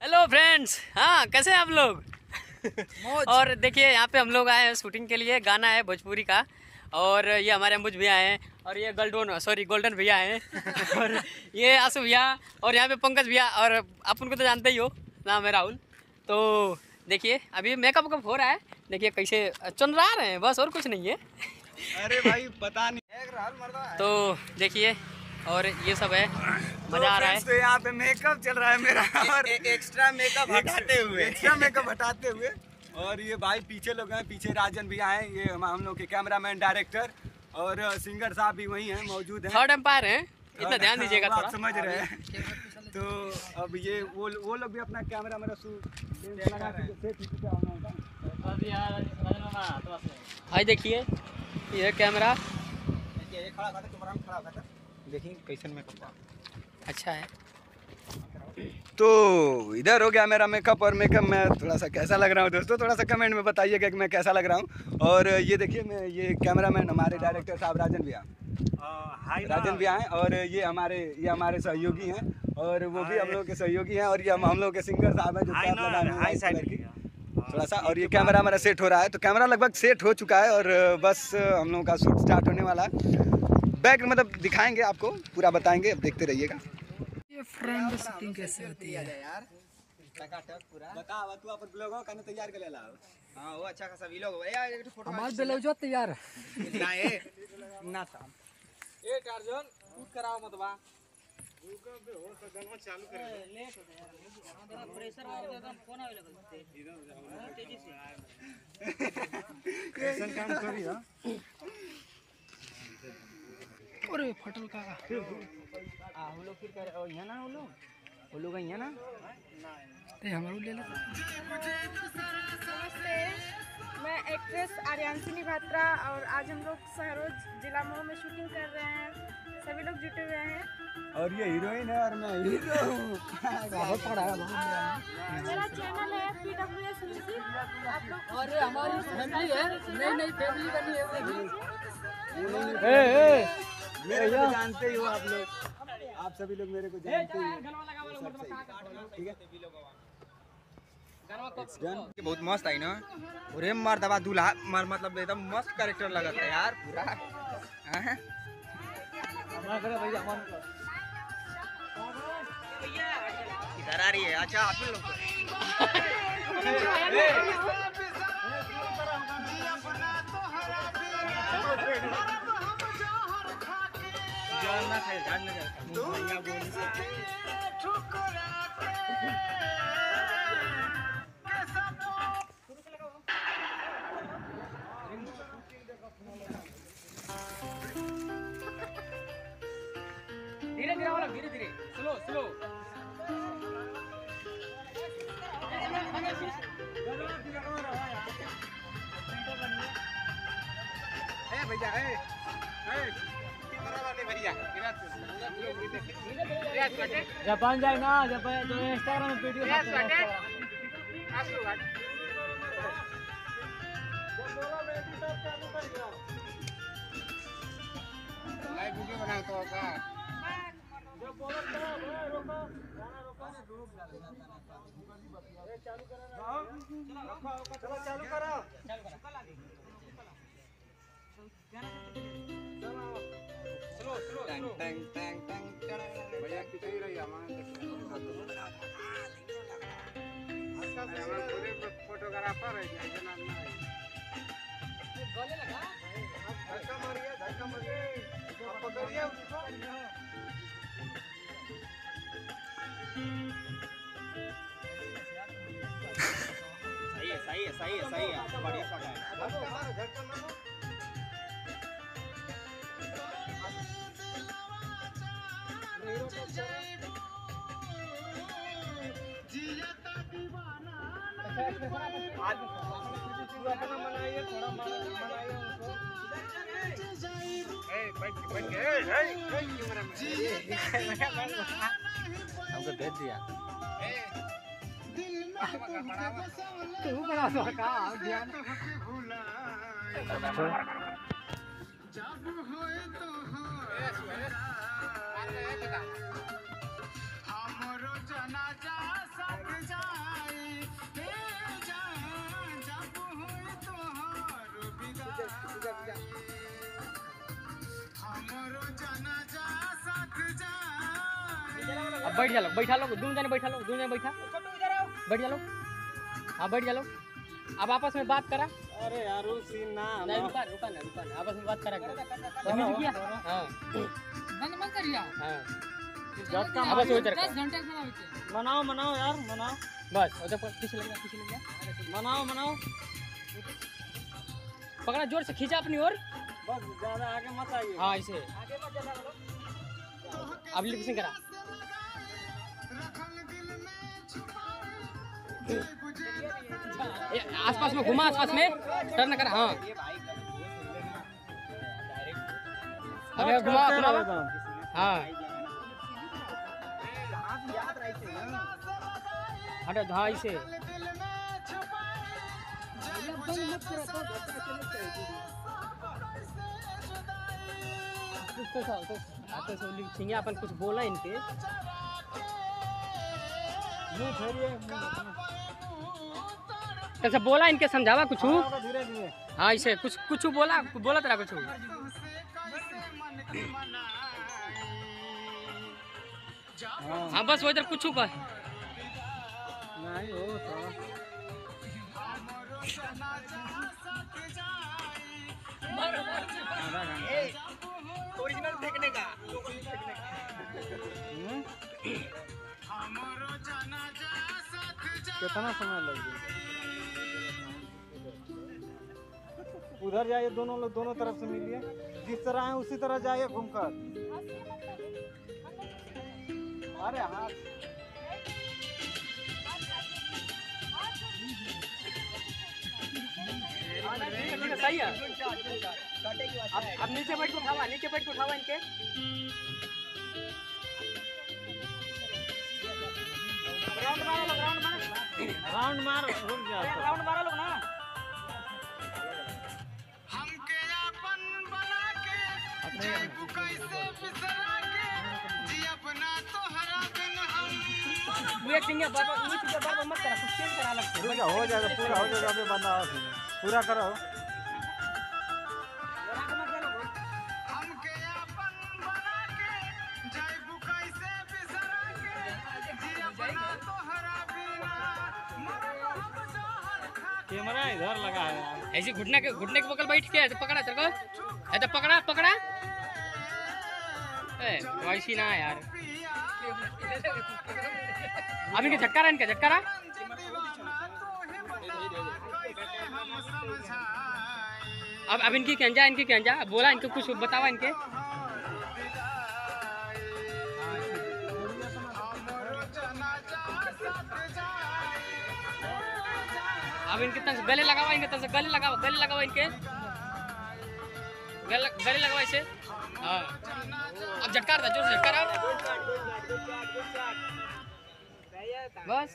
Hello friends, हाँ कैसे हैं आप लोग? और देखिए यहाँ पे हम लोग आए हैं शूटिंग के लिए, गाना है भोजपुरी का। और ये हमारे अंबुज भैया हैं और ये गोल्डन भैया हैं और ये आशु भैया और यहाँ पे पंकज भैया और आप उनको तो जानते ही हो, नाम है राहुल। तो देखिए अभी मेकअप हो रहा है, देखिए कैसे चुनरा रहे हैं, बस और कुछ नहीं है। अरे भाई पता नहीं। तो देखिए और ये सब है, मजा आ रहा है। तो यहाँ पे मेकअप चल रहा है मेरा और एक्स्ट्रा मेकअप हटाते हुए और ये भाई पीछे लोग हैं, पीछे राजन भी आए, ये हम लोग के कैमरामैन डायरेक्टर और सिंगर साहब भी वही हैं, मौजूद हैं। थर्ड एम्पायर हैं, इतना ध्यान दीजिएगा थोड़ा। आप समझ रहे हैं। तो अब ये वो लोग भी अपना कैमरा मेरा भाई देखिए ये कैमरा देखिए कैसन मेकअप अच्छा है। तो इधर हो गया मेरा मेकअप और मेकअप में थोड़ा सा कैसा लग रहा हूँ दोस्तों, थोड़ा सा कमेंट में बताइएगा कि मैं कैसा लग रहा हूँ। और ये देखिए मैं ये कैमरामैन हमारे डायरेक्टर साहब राजन भी आए और ये हमारे सहयोगी हैं और वो भी हम लोग के सहयोगी हैं और ये हम लोग के सिंगर साहब हैं जो थोड़ा सा। और ये कैमरा हमारा सेट हो रहा है, तो कैमरा लगभग सेट हो चुका है और बस हम लोगों का शूट स्टार्ट होने वाला है। बैक मतलब दिखाएंगे आपको, पूरा बताएंगे, अब देखते रहिएगा। ये फ्रेंड शूटिंग कैसे होती है यार? बता तू अपन ब्लॉग करने तैयार कर लेला। हां वो अच्छा खासा व्लॉग है यार, एक फोटो हमार ब्लाउज तैयार ना है ना था। ए टार्जन कूद कराओ मत बा हो सदन चालू कर लेट हो यार, प्रेशर आ रहा है, फोन आवे लगल तेजी से कैसन काम करी हां। अरे फटल का हम लोग फिर कर और यहां ना वो लोग यहां ना ते हमारो ले ले। नमस्ते, मैं एक्ट्रेस आर्यांशी भात्रा और आज हम लोग सहरोज जिला मऊ में शूटिंग कर रहे हैं, सभी लोग जुटे हुए हैं। और ये हीरोइन है और मैं हीरो हूं। बहुत पड़ा है मेरा चैनल है PWS म्यूजिक, आप लोग। अरे हमारी फैमिली है, नई फैमिली बनी है। मेरे को जानते ही हो आप लोग, आप सभी लोग मेरे को जानते ही हो, ठीक है। बहुत मस्त आई ना, अरे मर्दबा दूल्हा मतलब एकदम मस्त कैरेक्टर लगता है यार पूरा। इधर आ रही है, अच्छा आप लोग धीरे स्लो जापान जाए ना, जापान तो इंस्टाग्राम में वीडियो लाइव वीडियो बना तो होगा। चालू करो। भैया पीछे ही रहिए, फोटोग्राफर है धक्का मारिए आप पकड़िए उसको। सही है बढ़िया शॉट है। मनाइए थोड़ा मनाइए उनको। हमको भेज दिया तू बना दो का ध्यान। हमरो जनाजा सब जा बैठ जा लो, बैठा लो, दोनों जने बैठा लो, दोनों जने बैठा, बैठ जा लो। हाँ बैठ जा लो। अब आपस में बात करा। अरे यार वो सीन ना नहीं रुका रुका ना, रुका ना, आपस में बात करा कर। म्यूजिक किया? हाँ बंद मत करिया। हाँ झटका आपस में उधर 10 घंटे खड़ा होते। मनाओ मनाओ यार मनाओ बस उधर पीछे लग गया। मनाओ मनाओ पकड़ा जोर से खींचा अपनी ओर। बस ज्यादा आगे मत आइए। हाँ ऐसे अब लिप सिंह करा। आसपास में घुमा, आसपास में टर्न करा। हाँ अबे घुमा घुमा। हाँ हट हाँ ऐसे तो अपन कुछ बोला इनके कैसे बोला इनके समझावा कुछ। धीरे धीरे हाँ इसे कुछ कुछ बोला बोला तेरा कुछ। हाँ बस वो इधर कुछ का नहीं हो तो ओरिजिनल फेंकने का। कितना समय लग गया? उधर जाइए, दोनों लोग दोनों तरफ से मिलिए, जिस तरह है उसी तरह जाइए घूमकर। अरे हाँ सही है। अब नीचे बैठ के उठावा, नीचे बैठ के उठावा इनके। राउंड मार रुक जा। राउंड मारा लोग ना। ये सिंगे बाबा ये सिंगे बाबा मत करा, कुछ चेंज करा लगता है। रुक जा, हो जाएगा पूरा हो जाएगा। अभी बंदा पूरा करो। कैमरा इधर लगा है यार। ऐसे घुटने के बगल बैठ के ऐसे पकड़ा चल, ऐसे पकड़ा पकड़ा। वैसी ना यार। अब इनके झटका रहा, इनका झटका रहा। अब इनकी क्या इनकी क्या बोला, इनको कुछ बतावा इनके। अब इनके तक गले लगावा, इनके तक गले लगावा इनके गले लगावा इसे। हाँ अब झटका रहा, जोर से झटका रहा। बस